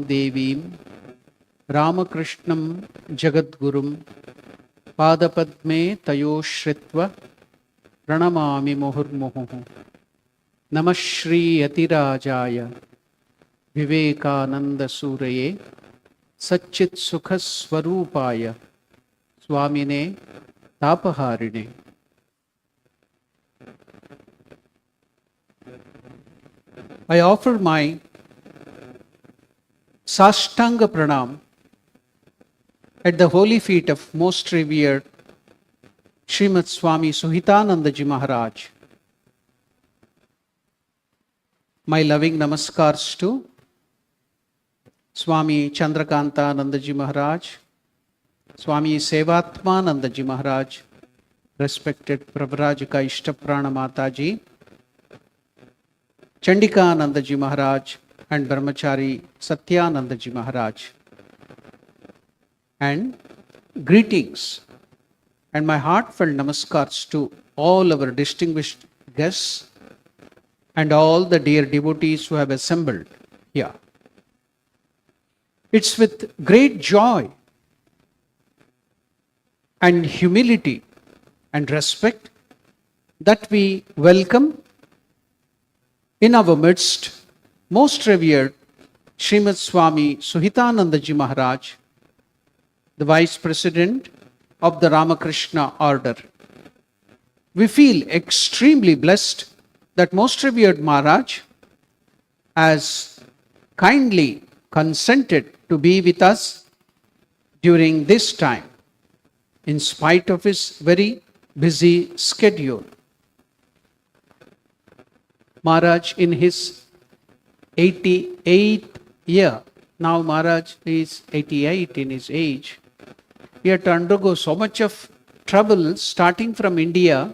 Devim Ramakrishnam Jagadgurum Padapadme Tayoshritva Pranamami Muhurmuhu Namah Shri Yatirajaya Vivekananda Suraye Satchit Sukha Swarupaya Swamine Tapaharine. I offer my Sashtanga Pranam at the holy feet of most revered Srimad Swami Suhitanandaji Maharaj. My loving namaskars to Swami Chandrakantanandaji Maharaj, Swami Sevatmanandaji Maharaj, respected Pravrajika Ishtaprana Mataji, Chandikanandaji Maharaj and Brahmachari Satyanandaji Maharaj. And greetings and my heartfelt namaskars to all our distinguished guests and all the dear devotees who have assembled here. It's with great joy and humility and respect that we welcome in our midst most revered Srimad Swami Suhitanandaji Maharaj, the Vice President of the Ramakrishna Order. We feel extremely blessed that most revered Maharaj has kindly consented to be with us during this time, in spite of his very busy schedule. Maharaj in his 88th year, now Maharaj is 88 in his age, he had to undergo so much of trouble starting from India.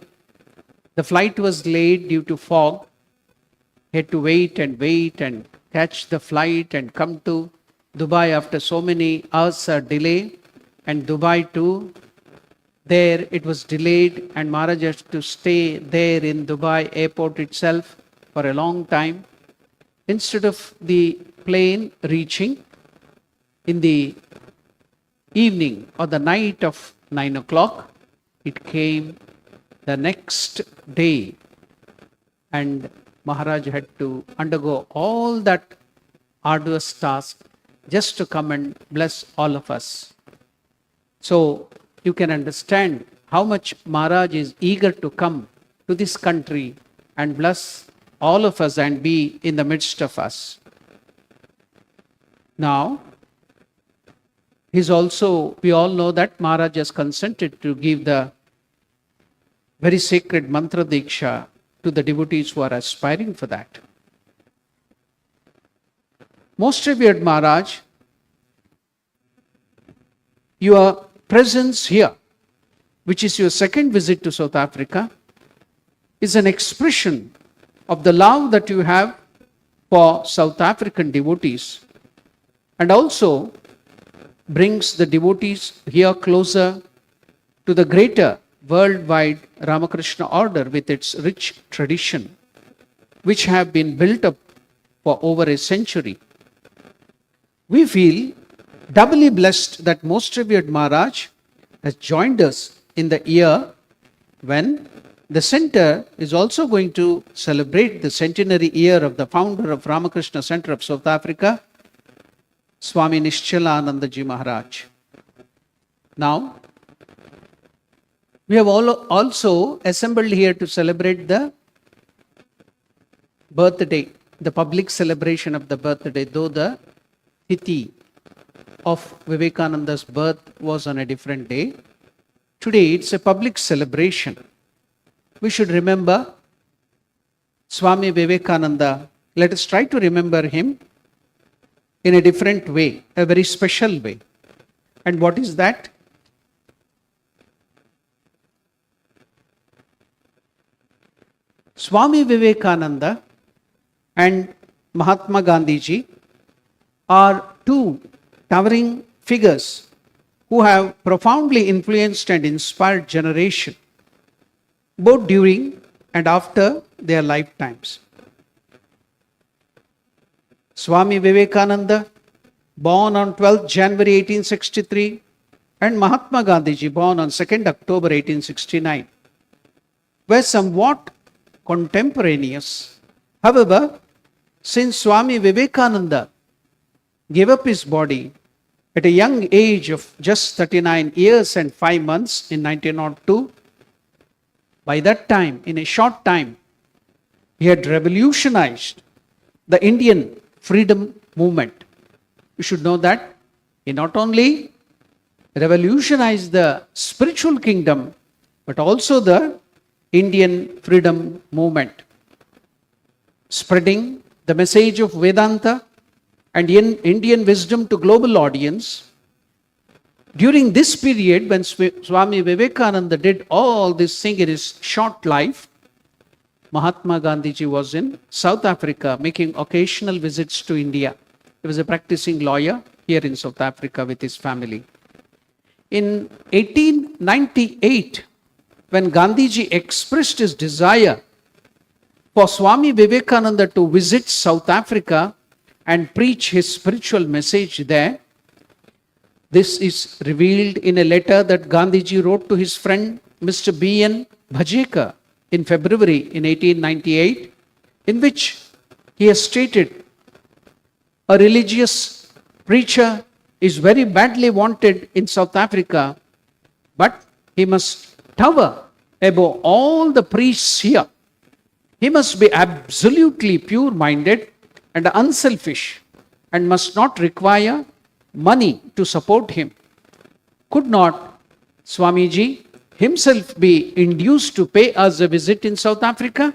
The flight was delayed due to fog. He had to wait and catch the flight and come to Dubai after so many hours of delay. And Dubai too, there it was delayed and Maharaj has to stay there in Dubai airport itself for a long time. Instead of the plane reaching in the evening or the night of 9 o'clock, it came the next day and Maharaj had to undergo all that arduous task just to come and bless all of us. So you can understand how much Maharaj is eager to come to this country and bless all of us and be in the midst of us. Now, we all know that Maharaj has consented to give the very sacred mantra diksha to the devotees who are aspiring for that. Most revered Maharaj, your presence here, which is your second visit to South Africa, is an expression of the love that you have for South African devotees and also brings the devotees here closer to the greater worldwide Ramakrishna order with its rich tradition, which have been built up for over a century. We feel doubly blessed that most revered Maharaj has joined us in the year when the center is also going to celebrate the centenary year of the founder of Ramakrishna Center of South Africa, Swami Nishchalanandaji Maharaj. Now, we have also assembled here to celebrate the birthday, the public celebration of the birthday, though the tithi of Vivekananda's birth was on a different day. Today it's a public celebration. We should remember Swami Vivekananda. Let us try to remember him in a different way, a very special way. And what is that? Swami Vivekananda and Mahatma Gandhiji are two towering figures who have profoundly influenced and inspired generation, both during and after their lifetimes. Swami Vivekananda born on 12th January 1863, and Mahatma Gandhiji, born on 2nd October 1869, were somewhat contemporaneous. However, since Swami Vivekananda gave up his body at a young age of just 39 years and 5 months in 1902, by that time, in a short time, he had revolutionized the Indian freedom movement. You should know that he not only revolutionized the spiritual kingdom, but also the Indian freedom movement, spreading the message of Vedanta and Indian wisdom to global audience. During this period, when Swami Vivekananda did all this thing in his short life, Mahatma Gandhiji was in South Africa making occasional visits to India. He was a practicing lawyer here in South Africa with his family. In 1898, when Gandhiji expressed his desire for Swami Vivekananda to visit South Africa and preach his spiritual message there, this is revealed in a letter that Gandhiji wrote to his friend Mr. B.N. Bhajekar in February in 1898, in which he has stated, a religious preacher is very badly wanted in South Africa, but he must tower above all the priests here. He must be absolutely pure-minded and unselfish and must not require money to support him. Could not Swamiji himself be induced to pay us a visit in South Africa?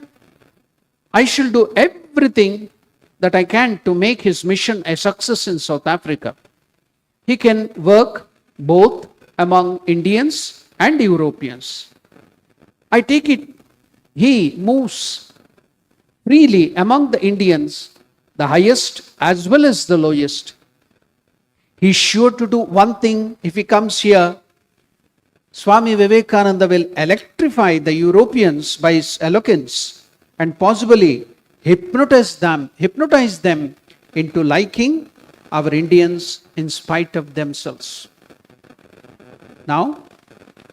I shall do everything that I can to make his mission a success in South Africa. He can work both among Indians and Europeans. I take it he moves freely among the Indians, the highest as well as the lowest. He is sure to do one thing if he comes here. Swami Vivekananda will electrify the Europeans by his eloquence and possibly hypnotize them into liking our Indians in spite of themselves. Now,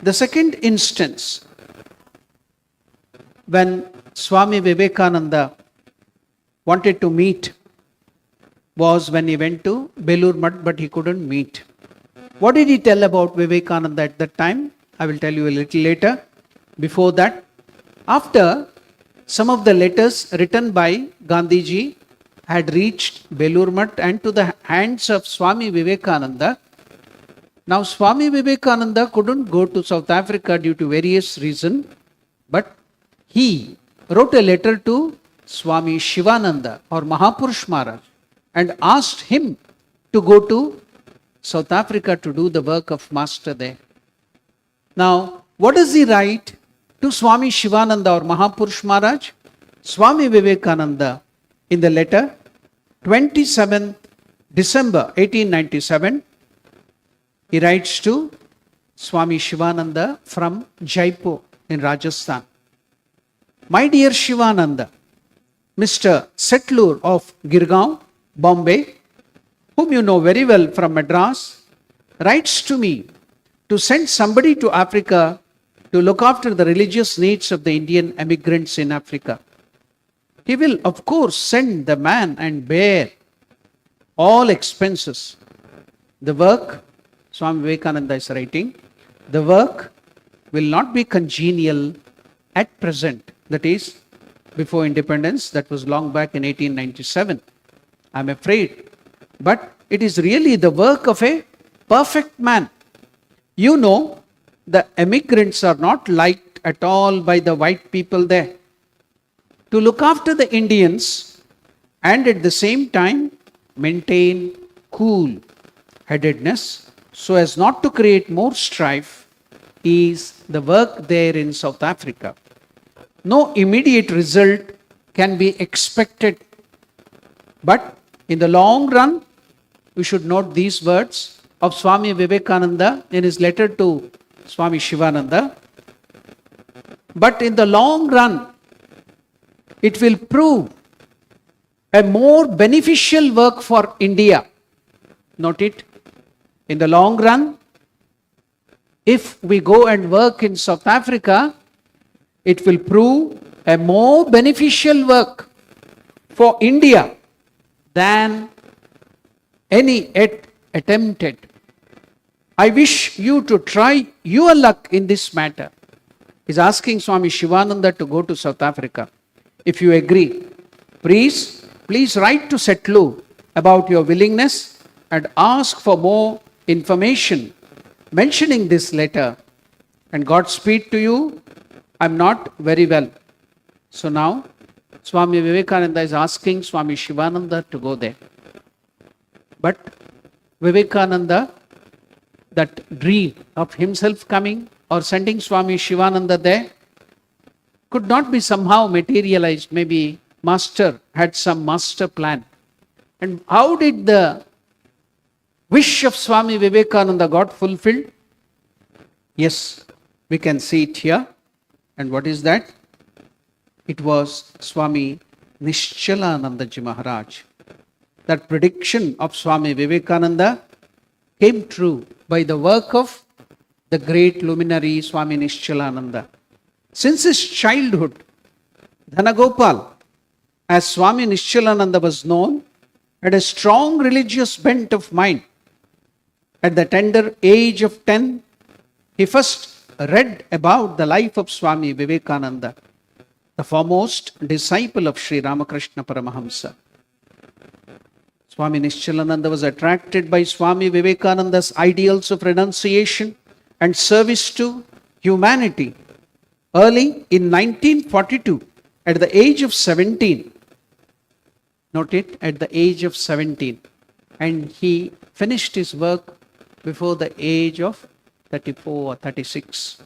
the second instance when Swami Vivekananda wanted to meet was when he went to Belur Math, but he couldn't meet. What did he tell about Vivekananda at that time? I will tell you a little later. Before that, after some of the letters written by Gandhiji had reached Belur Math and to the hands of Swami Vivekananda, now Swami Vivekananda couldn't go to South Africa due to various reasons, but he wrote a letter to Swami Shivananda or Mahapurush Maharaj and asked him to go to South Africa to do the work of Master there. Now, what does he write to Swami Shivananda or Mahapurush Maharaj? Swami Vivekananda, in the letter, 27th December 1897, he writes to Swami Shivananda from Jaipur in Rajasthan. My dear Shivananda, Mr. Settler of Girgaon, Bombay, whom you know very well from Madras, writes to me to send somebody to Africa to look after the religious needs of the Indian emigrants in Africa. He will, of course, send the man and bear all expenses. The work, Swami Vivekananda is writing, the work will not be congenial at present. That is, before independence, that was long back in 1897. I'm afraid. But it is really the work of a perfect man. You know, the emigrants are not liked at all by the white people there. To look after the Indians and at the same time maintain cool-headedness so as not to create more strife is the work there in South Africa. No immediate result can be expected, but in the long run, we should note these words of Swami Vivekananda in his letter to Swami Shivananda. But in the long run, it will prove a more beneficial work for India Note it. In the long run, if we go and work in South Africa, it will prove a more beneficial work for India than any attempted. I wish you to try your luck in this matter. He's asking Swami Shivananda to go to South Africa. If you agree, please write to Setlu about your willingness and ask for more information mentioning this letter. And Godspeed to you. I'm not very well. So now, Swami Vivekananda is asking Swami Shivananda to go there. But Vivekananda, that dream of himself coming or sending Swami Shivananda there, could not be somehow materialized. Maybe Master had some master plan. And how did the wish of Swami Vivekananda got fulfilled? Yes, we can see it here. And what is that? It was Swami Nishchalanandaji Maharaj. That prediction of Swami Vivekananda came true by the work of the great luminary Swami Nishchalananda. Since his childhood, Dhanagopal, as Swami Nishchalananda was known, had a strong religious bent of mind. At the tender age of 10, he first read about the life of Swami Vivekananda, the foremost disciple of Sri Ramakrishna Paramahamsa. Swami Nishchalananda was attracted by Swami Vivekananda's ideals of renunciation and service to humanity. Early in 1942, at the age of 17, note it, at the age of 17, and he finished his work before the age of 34 or 36.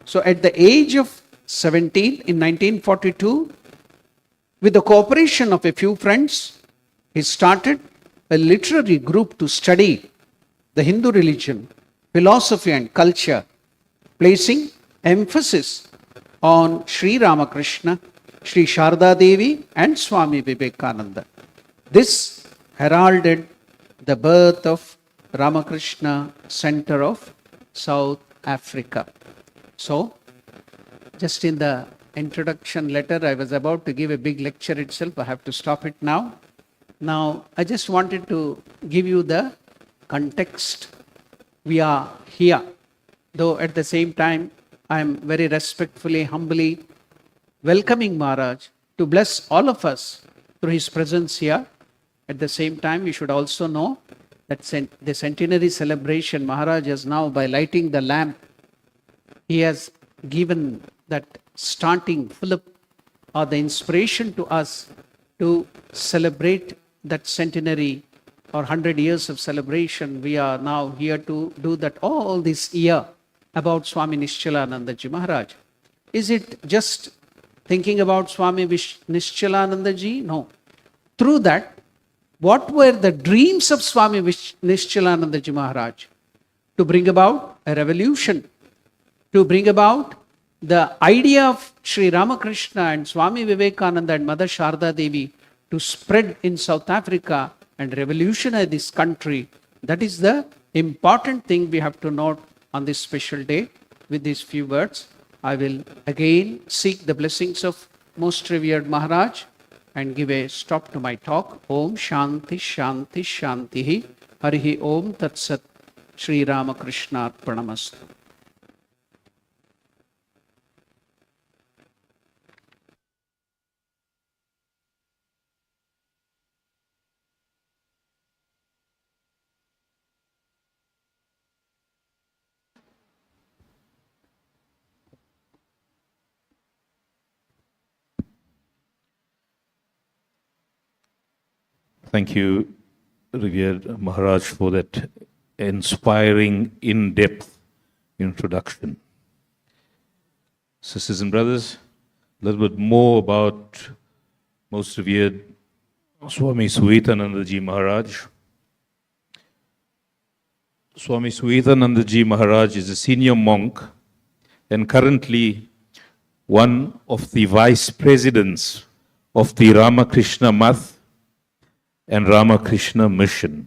So at the age of 17 in 1942, with the cooperation of a few friends, he started a literary group to study the Hindu religion, philosophy and culture, placing emphasis on Sri Ramakrishna, Sri Sharda Devi and Swami Vivekananda. This heralded the birth of Ramakrishna Center of South Africa. So, just in the introduction letter, I was about to give a big lecture itself. I have to stop it now. Now, I just wanted to give you the context. We are here, though at the same time, I am very respectfully, humbly welcoming Maharaj to bless all of us through his presence here. At the same time, we should also know that the centenary celebration, Maharaj has now, by lighting the lamp, he has given that starting fillip or the inspiration to us to celebrate that centenary or 100 years of celebration. We are now here to do that all this year about Swami Nishchalanandaji Maharaj. Is it just thinking about Swami Nishchalanandaji? No. Through that, what were the dreams of Swami Nishchalanandaji Maharaj? To bring about a revolution, to bring about the idea of Sri Ramakrishna and Swami Vivekananda and Mother Sharda Devi to spread in South Africa and revolutionize this country. That is the important thing we have to note on this special day. With these few words, I will again seek the blessings of Most Revered Maharaj and give a stop to my talk. Om Shanti Shanti Shantihi Harihi Om Tat Sat Sri Ramakrishna Arpanamastu. Thank you, Revered Maharaj, for that inspiring, in-depth introduction. Sisters and brothers, a little bit more about Most Revered Swami Suhitanandaji Maharaj. Swami Suhitanandaji Maharaj is a senior monk and currently one of the vice presidents of the Ramakrishna Math and Ramakrishna Mission,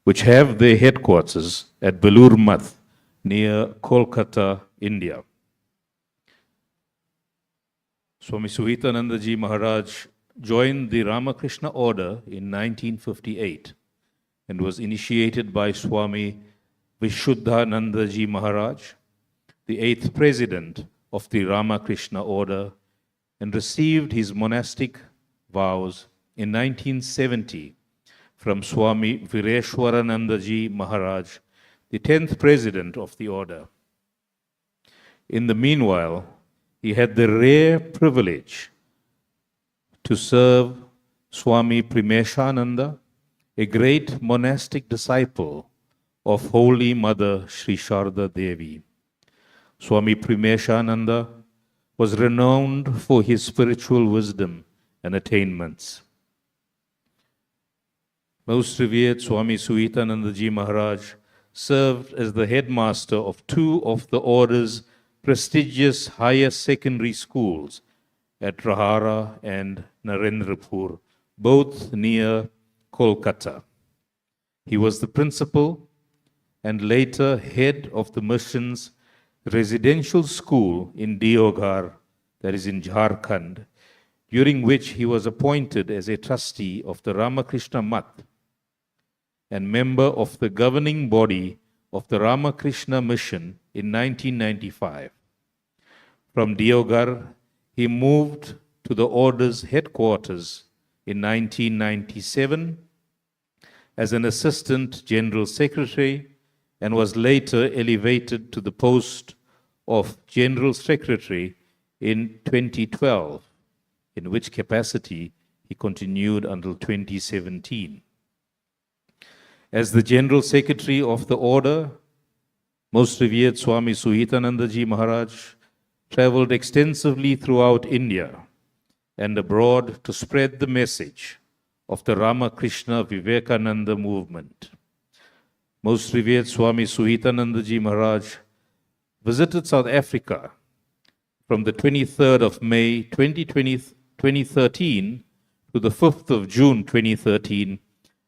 which have their headquarters at Belur Math near Kolkata, India. Swami Suhitanandaji Maharaj joined the Ramakrishna order in 1958 and was initiated by Swami Vishuddhanandaji Maharaj, the eighth president of the Ramakrishna order, and received his monastic vows in 1970 from Swami Vireshwaranandaji Maharaj, the 10th president of the order. In the meanwhile, he had the rare privilege to serve Swami Primeshananda, a great monastic disciple of Holy Mother Sri Sharda Devi. Swami Primeshananda was renowned for his spiritual wisdom and attainments. Most revered Swami Suhitanandaji Maharaj served as the headmaster of two of the order's prestigious higher secondary schools at Rahara and Narendrapur, both near Kolkata. He was the principal and later head of the mission's residential school in Deoghar, that is in Jharkhand, during which he was appointed as a trustee of the Ramakrishna Math and member of the governing body of the Ramakrishna Mission in 1995. From Deoghar, he moved to the order's headquarters in 1997 as an assistant general secretary and was later elevated to the post of general secretary in 2012, in which capacity he continued until 2017. As the General Secretary of the Order, Most Revered Swami Suhitanandaji Maharaj traveled extensively throughout India and abroad to spread the message of the Ramakrishna Vivekananda movement. Most Revered Swami Suhitanandaji Maharaj visited South Africa from the 23rd of May 2013 to the 5th of June 2013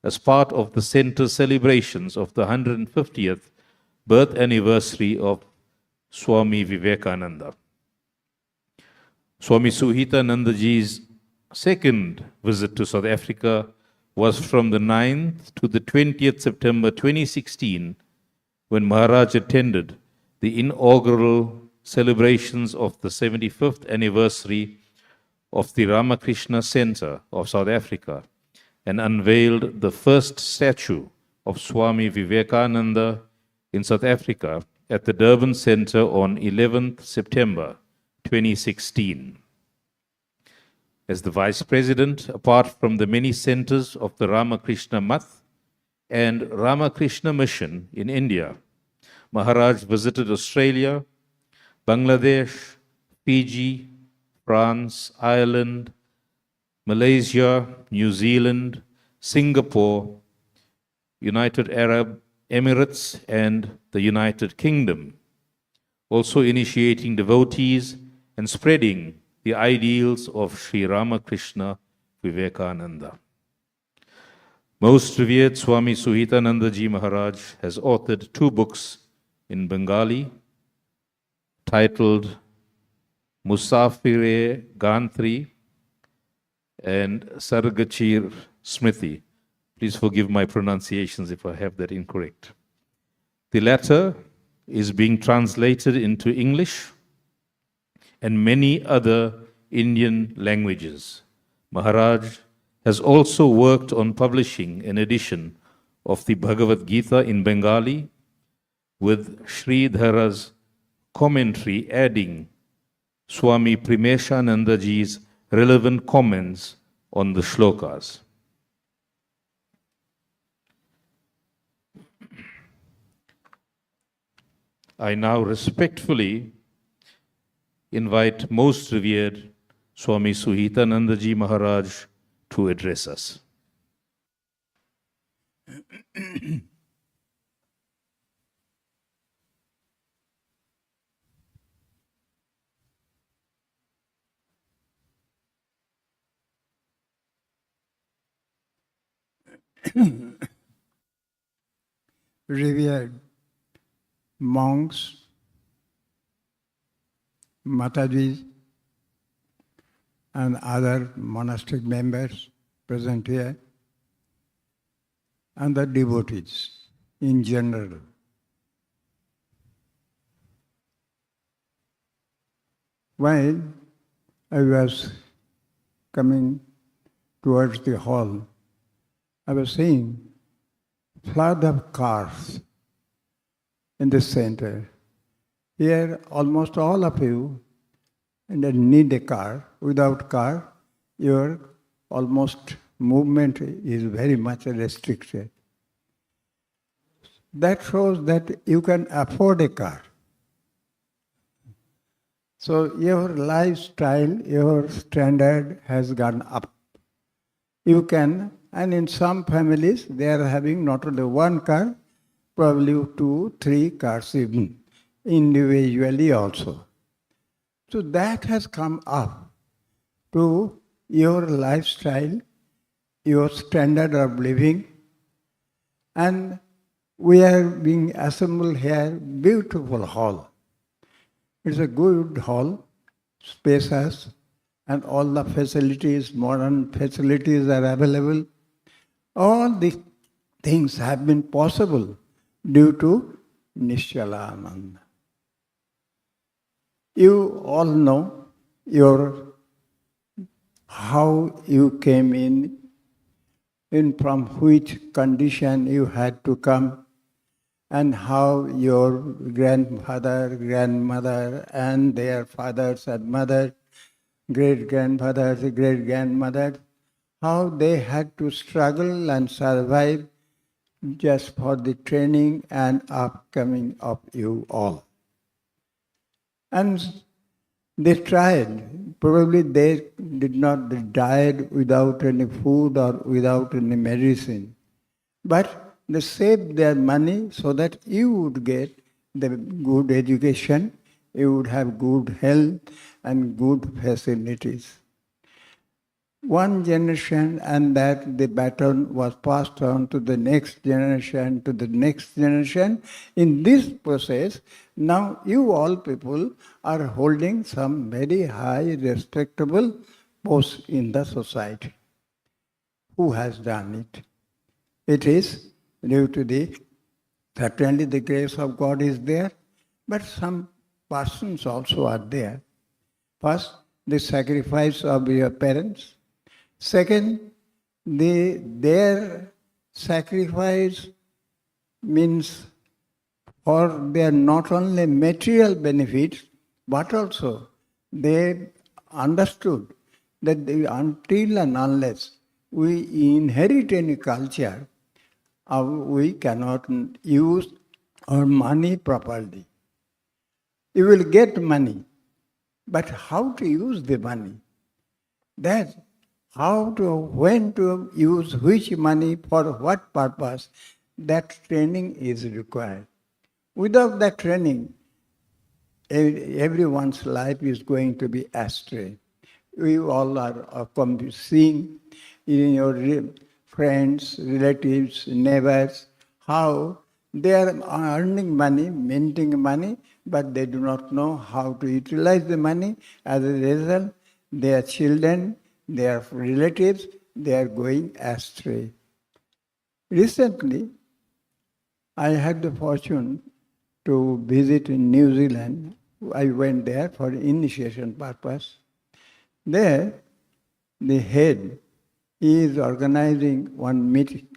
as part of the Centre's celebrations of the 150th birth anniversary of Swami Vivekananda. Swami Suhitanandaji's second visit to South Africa was from the 9th to the 20th September 2016, when Maharaj attended the inaugural celebrations of the 75th anniversary of the Ramakrishna Center of South Africa and unveiled the first statue of Swami Vivekananda in South Africa at the Durban Center on 11th September 2016. As the Vice President, apart from the many centers of the Ramakrishna Math and Ramakrishna Mission in India, Maharaj visited Australia, Bangladesh, Fiji, France, Ireland, Malaysia, New Zealand, Singapore, United Arab Emirates, and the United Kingdom, also initiating devotees and spreading the ideals of Sri Ramakrishna Vivekananda. Most Revered Swami Suhitanandaji Maharaj has authored two books in Bengali titled Musafire Gantri and Sargachir Smriti. Please forgive my pronunciations if I have that incorrect. The latter is being translated into English and many other Indian languages. Maharaj has also worked on publishing an edition of the Bhagavad Gita in Bengali, with Sridhara's commentary adding Swami Primeshanandaji's relevant comments on the shlokas. I now respectfully invite Most Revered Swami Suhitanandaji Maharaj to address us. revered monks, Matajis, and other monastic members present here, and the devotees in general. While I was coming towards the hall, I was seeing flood of cars in the center. Here, almost all of you need a car. Without car, your almost movement is very much restricted. That shows that you can afford a car. So your lifestyle, your standard has gone up. You can, and in some families, they are having not only one car, probably 2, 3 cars even, individually also. So that has come up to your lifestyle, your standard of living, and we are being assembled here, beautiful hall. It's a good hall, spacious, and all the facilities, modern facilities are available. All these things have been possible due to Nishchalananda. You all know how you came in from which condition you had to come, and how your grandfather, grandmother, and their fathers and mothers, great-grandfathers, great-grandmothers, how they had to struggle and survive just for the training and upcoming of you all. And they tried. Probably they did not die without any food or without any medicine. But they saved their money so that you would get the good education, you would have good health and good facilities. One generation, and that the baton was passed on to the next generation, to the next generation. In this process, now you all people are holding some very high, respectable posts in the society. Who has done it? It is due to certainly the grace of God is there, but some persons also are there. First, the sacrifice of your parents. Second, their sacrifice means for their not only material benefits, but also they understood that until and unless we inherit any culture, we cannot use our money properly. You will get money, but how to use the money? That when to use which money for what purpose, that training is required. Without that training, everyone's life is going to be astray. We all are seeing in your friends, relatives, neighbors, how they are earning money, minting money, but they do not know how to utilize the money. As a result, their children, their relatives, they are going astray. Recently, I had the fortune to visit in New Zealand. I went there for initiation purpose. There, the head is organizing one meeting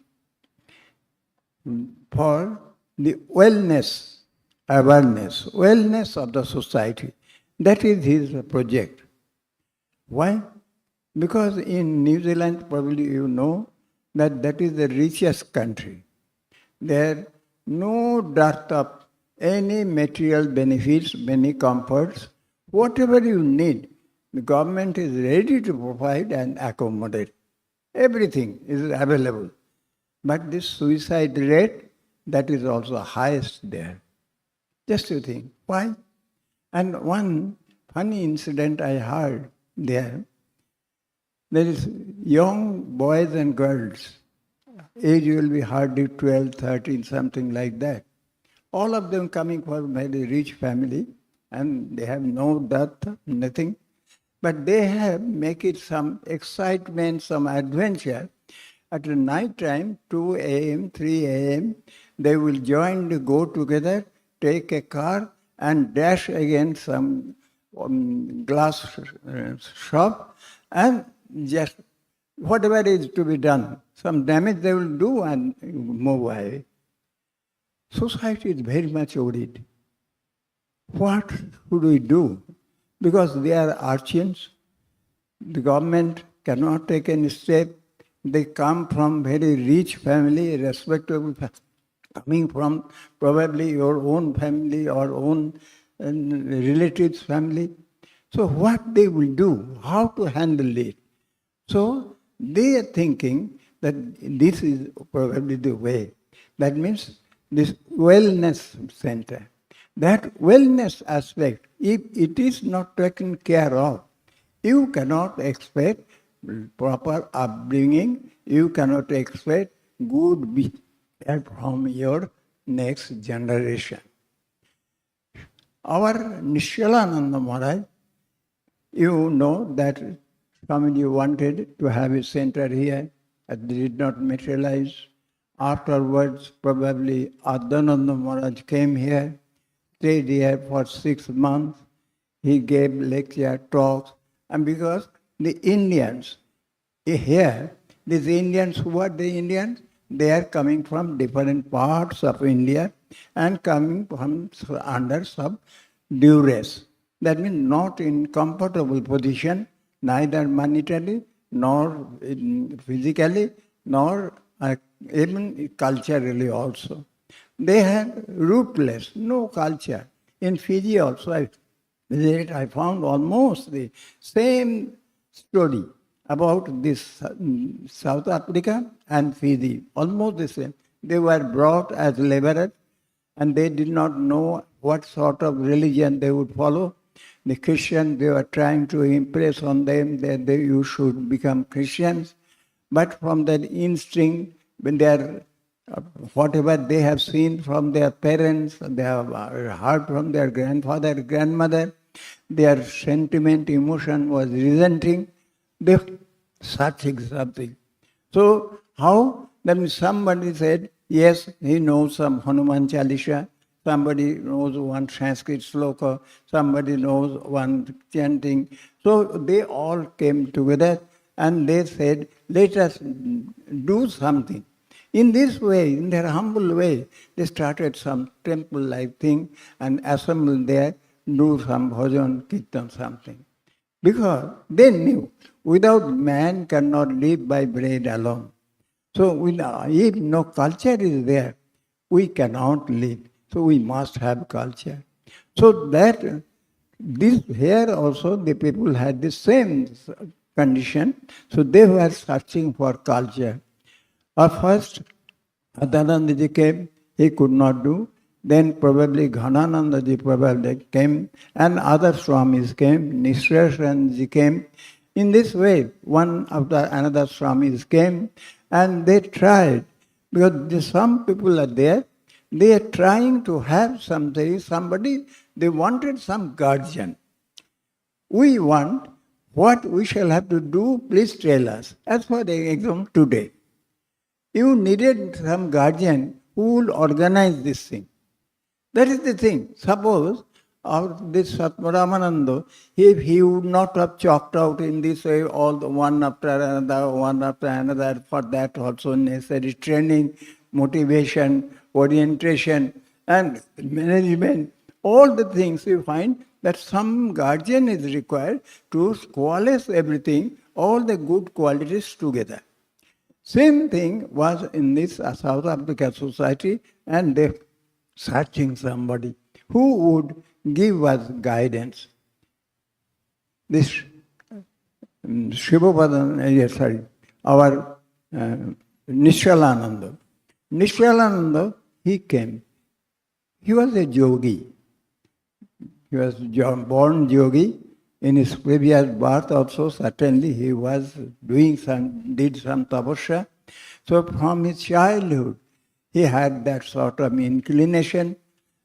for the wellness of the society. That is his project. Why? Because in New Zealand, probably you know, that is the richest country. There no dearth of any material benefits, many comforts. Whatever you need, the government is ready to provide and accommodate. Everything is available. But this suicide rate, that is also highest there. Just to think, why? And one funny incident I heard there is young boys and girls, age will be hardly 12, 13, something like that. All of them coming from very rich family, and they have no death, nothing. But they have make it some excitement, some adventure. At the night time, 2 a.m., 3 a.m., they will join to go together, take a car, and dash against some glass shop, and just whatever is to be done, some damage they will do and move away. Society is very much worried. What should we do? Because they are urchins, the government cannot take any step. They come from very rich family, respectable coming from probably your own family or own relatives' family. So what they will do, how to handle it? So they are thinking that this is probably the way. That means this wellness center. That wellness aspect, if it is not taken care of, you cannot expect proper upbringing, you cannot expect good behavior from your next generation. Our Nishyalananda Maharaj, you know that Swami wanted to have a center here, it did not materialize. Afterwards, probably Adhananda Maharaj came here, stayed here for 6 months. He gave lecture, talks, and because the Indians here, these Indians, who are the Indians? They are coming from different parts of India and coming from under some duress. That means not in comfortable position, neither monetarily, nor physically, nor even culturally also. They had rootless, no culture. In Fiji also, I found almost the same story about this South Africa and Fiji, almost the same. They were brought as laborers and they did not know what sort of religion they would follow. The Christians, they were trying to impress on them that you should become Christians. But from that instinct, when they are, whatever they have seen from their parents, they have heard from their grandfather, grandmother, their sentiment, emotion was resenting, they searching something. So how? Then somebody said, yes, he knows some Hanuman Chalisa, somebody knows one Sanskrit sloka, somebody knows one chanting. So they all came together and they said, let us do something. In this way, in their humble way, they started some temple-like thing and assembled there, do some bhajan, kirtan, something. Because they knew, without man cannot live by bread alone. So if no culture is there, we cannot live. So we must have culture. So that, this here also the people had the same condition. So they were searching for culture. At first, Adhanandaji came, he could not do. Then probably Ghananandaji probably came, and other Swamis came, Nishyalanandaji came. In this way, one after another Swamis came, and they tried. Because some people are there, they are trying to have somebody, they wanted some guardian. We want, what we shall have to do, please tell us. As for the exam today, you needed some guardian who will organize this thing. That is the thing. Suppose this Satmaramananda, if he would not have chalked out in this way all the one after another, for that also necessary training, motivation, orientation, and management, all the things you find that some guardian is required to coalesce everything, all the good qualities together. Same thing was in this South Africa society, and they searching somebody who would give us guidance. This our Nishyalananda. Nishyalananda, he came. He was a yogi. He was born yogi. In his previous birth also, certainly he was did some tapasya. So from his childhood, he had that sort of inclination.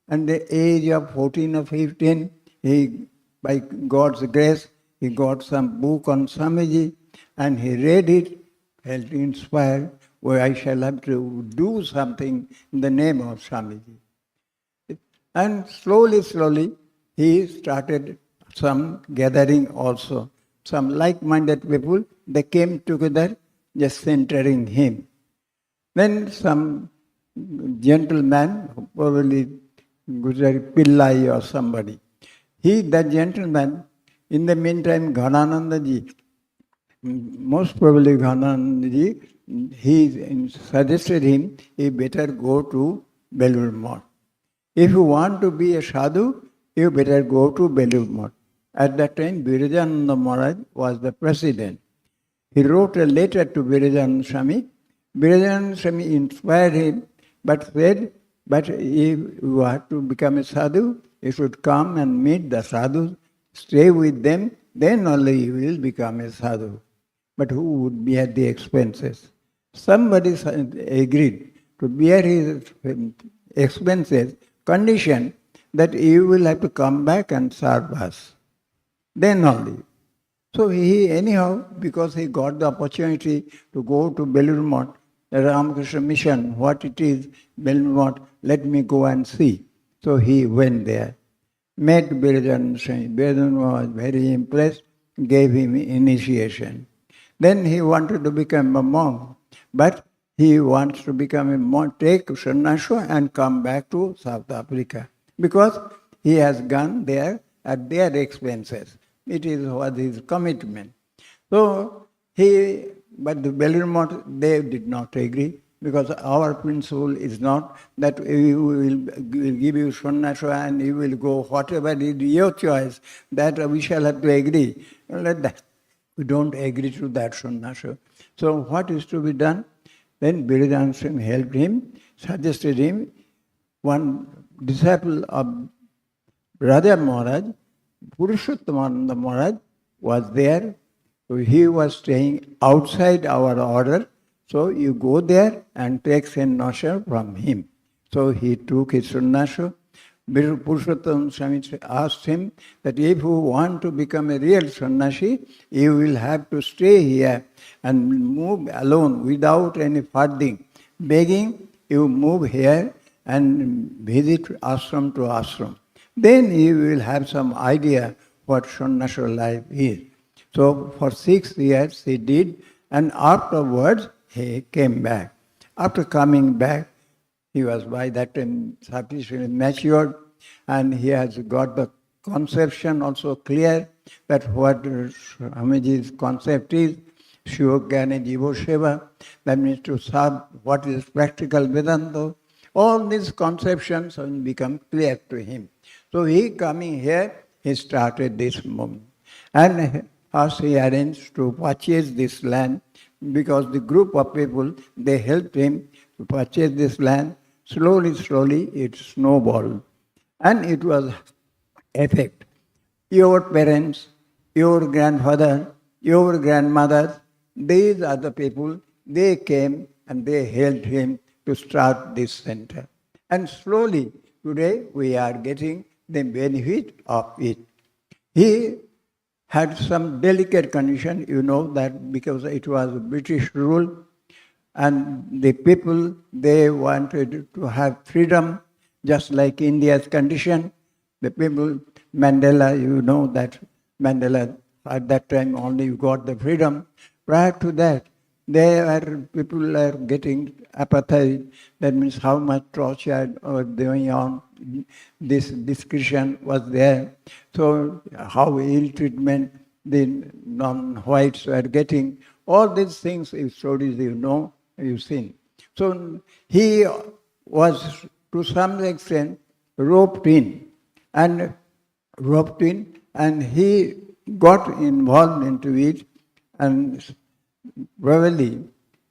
And the age of 14 or 15, he, by God's grace, he got some book on Swamiji, and he read it, felt inspired, where I shall have to do something in the name of Swamiji. And slowly, he started some gathering also. Some like-minded people, they came together just centering him. Then some gentleman, probably Gujari Pillai or somebody, that gentleman, in the meantime, Ghananandaji, most probably Ghananandaji, he suggested him, he better go to Belur Math. If you want to be a sadhu, you better go to Belur Math. At that time, Vivekananda Maharaj was the president. He wrote a letter to Vivekananda Swami. Vivekananda Swami inspired him, but said, but if you have to become a sadhu, you should come and meet the sadhus, stay with them, then only you will become a sadhu. But who would bear the expenses? Somebody agreed to bear his expenses, condition that you will have to come back and serve us. Then only. So he, anyhow, because he got the opportunity to go to Belur Math, the Ramakrishna mission, what it is, Belur Math, let me go and see. So he went there, met Vivekananda Swami. Vivekananda was very impressed, gave him initiation. Then he wanted to become a monk, but he wants to become a monk, take sannyasa and come back to South Africa, because he has gone there at their expenses. It was his commitment. So but the Belur Math, they did not agree, because our principle is not that we will give you sannyasa and you will go whatever is your choice, that we shall have to agree. Let that. We don't agree to that sannyasa. So what is to be done? Then Vivekananda Swami helped him, suggested him, one disciple of Raja Maharaj, Purushottamanda Maharaj, was there. So he was staying outside our order. So you go there and take sannyasa from him. So he took his sannyasa. Purushottam Swami asked him that if you want to become a real sannyasi, you will have to stay here and move alone without any farthing. Begging, you move here and visit ashram to ashram. Then you will have some idea what sannyasa life is. So for 6 years he did, and afterwards he came back. After coming back, he was by that time sufficiently matured, and he has got the conception also clear that what Swamiji's concept is, Shivogani Jivo Seva, that means to serve what is practical Vedanta. All these conceptions have become clear to him. So he coming here, he started this movement. And first he arranged to purchase this land, because the group of people, they helped him to purchase this land. Slowly it snowballed. And it was effect. Your parents, your grandfather, your grandmother, these are the people, they came and they helped him to start this center. And slowly, today we are getting the benefit of it. He had some delicate condition, you know that, because it was British rule, and the people, they wanted to have freedom, just like India's condition. The people, Mandela, you know that Mandela at that time only got the freedom. Prior to that, people are getting apartheid. That means how much torture was going on. This discussion was there. So how ill treatment the non-whites were getting. All these things, stories you know, you've seen. So he was to some extent roped in, and he got involved into it, and probably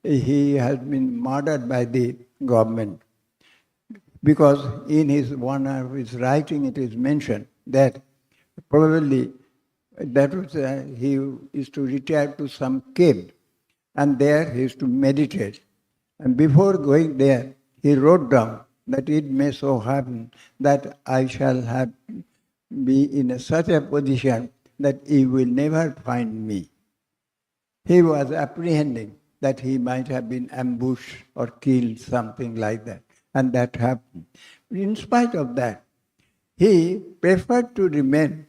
he has been murdered by the government, because in one of his writing it is mentioned that probably that was he used to retire to some cave, and there he used to meditate. And before going there, he wrote down that it may so happen that I shall have be in such a position that he will never find me. He was apprehending that he might have been ambushed or killed, something like that. And that happened. In spite of that, he preferred to remain,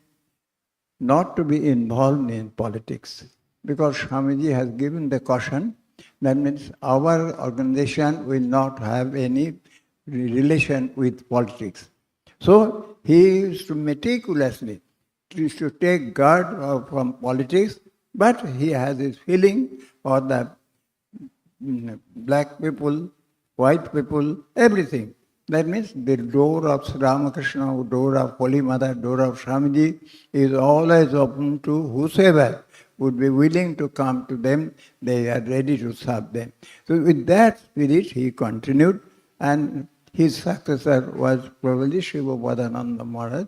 not to be involved in politics. Because Swamiji has given the caution, that means our organization will not have any relation with politics. So he used to meticulously used to take guard from politics, but he has his feeling for the black people, white people, everything. That means the door of Sri Ramakrishna, door of Holy Mother, door of Swamiji is always open to whosoever would be willing to come to them, they are ready to serve them. So with that spirit he continued, and his successor was probably Shiva Vadananda Maharaj,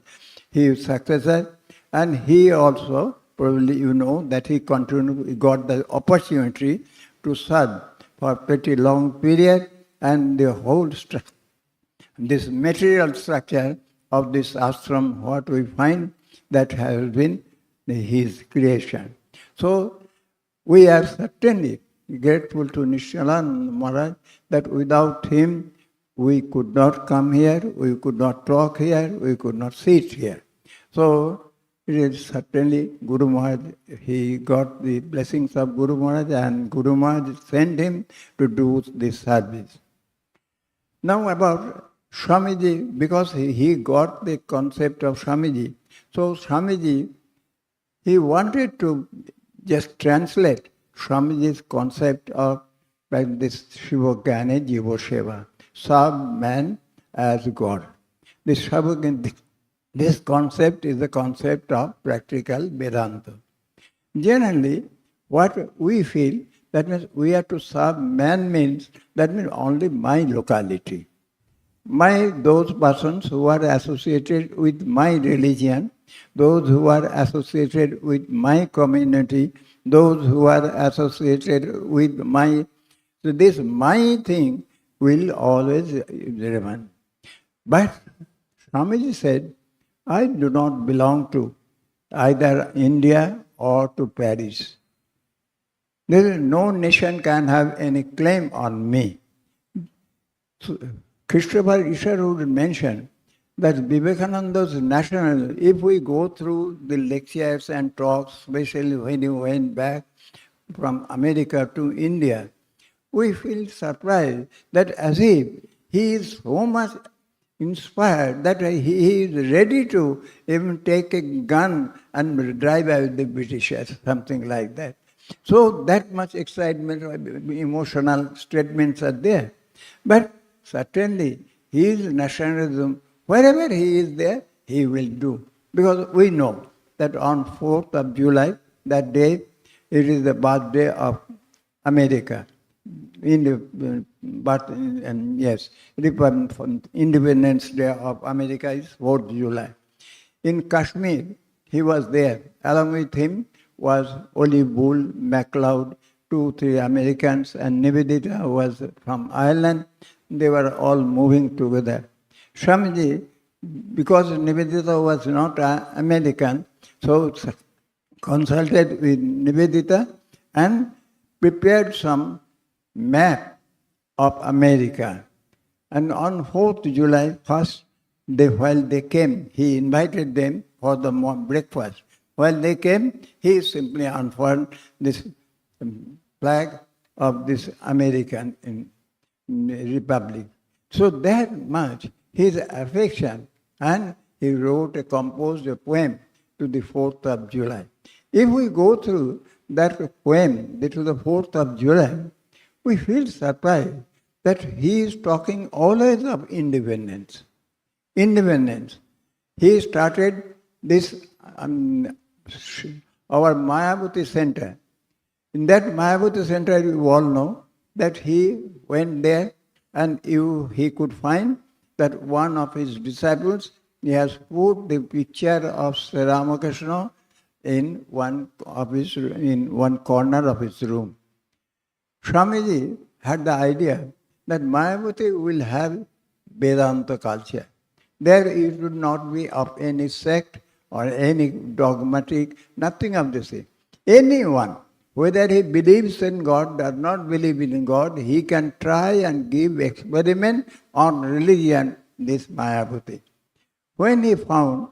his successor, and he also, probably you know, that he continued, he got the opportunity to serve for a pretty long period, and the whole this material structure of this ashram, what we find, that has been his creation. So we are certainly grateful to Nishyananda Maharaj that without him we could not come here, we could not talk here, we could not sit here. So it is certainly Guru Maharaj, he got the blessings of Guru Maharaj, and Guru Maharaj sent him to do this service. Now about Swamiji, because he got the concept of Swamiji, so Swamiji, he wanted to just translate Swamiji's concept of like this Shiva Jnane Jiva Seva, serve man as God. This concept is the concept of practical Vedanta. Generally, what we feel, that means we have to serve man means, that means only my locality. Those persons who are associated with my religion, those who are associated with my community, those who are associated with my... So this my thing will always remain. But Swamiji said, I do not belong to either India or to Paris. There is no nation can have any claim on me. So, Christopher Isher would mention that Vivekananda's national, if we go through the lectures and talks, especially when he went back from America to India, we feel surprised that as if he is so much inspired that he is ready to even take a gun and drive out the Britishers, something like that. So that much excitement, emotional statements are there. But certainly his nationalism, wherever he is there, he will do. Because we know that on 4th of July, that day, it is the birthday of America. Independence Day of America is 4th July. In Kashmir, he was there. Along with him was Olive Bull, MacLeod, 2-3 Americans, and Nivedita was from Ireland. They were all moving together. Swamiji, because Nivedita was not American, so consulted with Nivedita and prepared some map of America. And on 4th July, while they came, he invited them for the breakfast. While they came, he simply unfurled this flag of this American republic. So that much his affection, and he composed a poem to the 4th of July. If we go through that poem to the 4th of July, we feel surprised that he is talking always of independence. Independence. He started this, our Mayavati Center. In that Mayavati Center, you all know that he went there and he could find that one of his disciples, he has put the picture of Sri Ramakrishna in one corner of his room. Swamiji had the idea that Mayavati will have Vedanta culture. There it would not be of any sect or any dogmatic, nothing of the same. Anyone, whether he believes in God, does not believe in God, he can try and give experiment on religion, this Mayavati. When he found